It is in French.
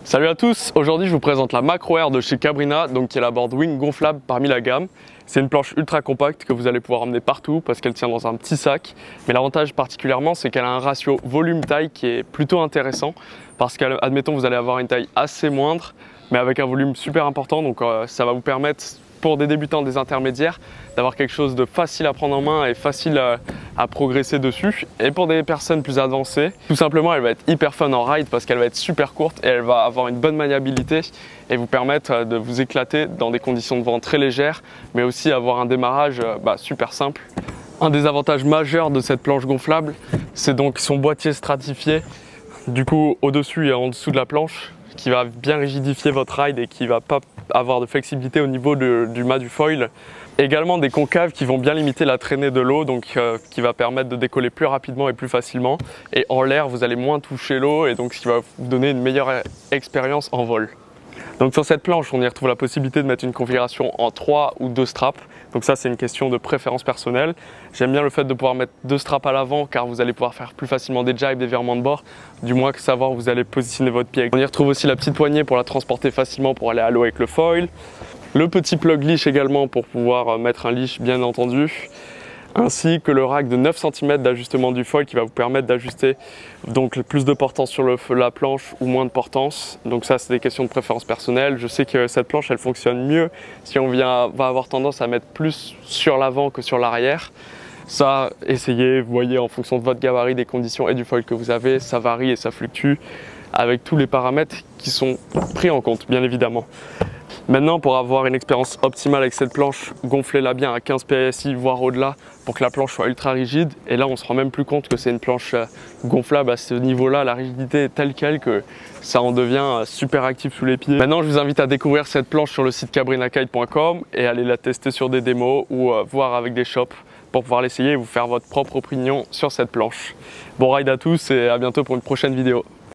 Salut à tous, aujourd'hui je vous présente la Macro Air de chez Cabrina, donc qui est la board wing gonflable parmi la gamme. C'est une planche ultra compacte que vous allez pouvoir emmener partout parce qu'elle tient dans un petit sac. Mais l'avantage particulièrement, c'est qu'elle a un ratio volume-taille qui est plutôt intéressant parce qu'admettons vous allez avoir une taille assez moindre mais avec un volume super important, donc ça va vous permettre pour des débutants, des intermédiaires, d'avoir quelque chose de facile à prendre en main et facile à progresser dessus. Et pour des personnes plus avancées, tout simplement elle va être hyper fun en ride parce qu'elle va être super courte et elle va avoir une bonne maniabilité et vous permettre de vous éclater dans des conditions de vent très légères, mais aussi avoir un démarrage super simple. Un des avantages majeurs de cette planche gonflable, c'est donc son boîtier stratifié, du coup au-dessus et en dessous de la planche, qui va bien rigidifier votre ride et qui va pas avoir de flexibilité au niveau du mât du foil. Également des concaves qui vont bien limiter la traînée de l'eau, donc qui va permettre de décoller plus rapidement et plus facilement. Et en l'air, vous allez moins toucher l'eau et donc ce qui va vous donner une meilleure expérience en vol. Donc sur cette planche, on y retrouve la possibilité de mettre une configuration en 3 ou 2 straps. Donc ça, c'est une question de préférence personnelle. J'aime bien le fait de pouvoir mettre 2 straps à l'avant car vous allez pouvoir faire plus facilement des jibes, des virements de bord, du moins que savoir où vous allez positionner votre pied. On y retrouve aussi la petite poignée pour la transporter facilement pour aller à l'eau avec le foil. Le petit plug leash également pour pouvoir mettre un leash bien entendu. Ainsi que le rack de 9 cm d'ajustement du foil qui va vous permettre d'ajuster donc plus de portance sur la planche ou moins de portance. Donc ça, c'est des questions de préférence personnelle. Je sais que cette planche elle fonctionne mieux si on va avoir tendance à mettre plus sur l'avant que sur l'arrière. Ça, essayez, vous voyez en fonction de votre gabarit, des conditions et du foil que vous avez, ça varie et ça fluctue avec tous les paramètres qui sont pris en compte bien évidemment. Maintenant, pour avoir une expérience optimale avec cette planche, gonflez-la bien à 15 PSI voire au-delà pour que la planche soit ultra rigide. Et là, on se rend même plus compte que c'est une planche gonflable à ce niveau-là. La rigidité est telle quelle que ça en devient super actif sous les pieds. Maintenant, je vous invite à découvrir cette planche sur le site cabrinakite.com et aller la tester sur des démos ou voir avec des shops pour pouvoir l'essayer et vous faire votre propre opinion sur cette planche. Bon ride à tous et à bientôt pour une prochaine vidéo.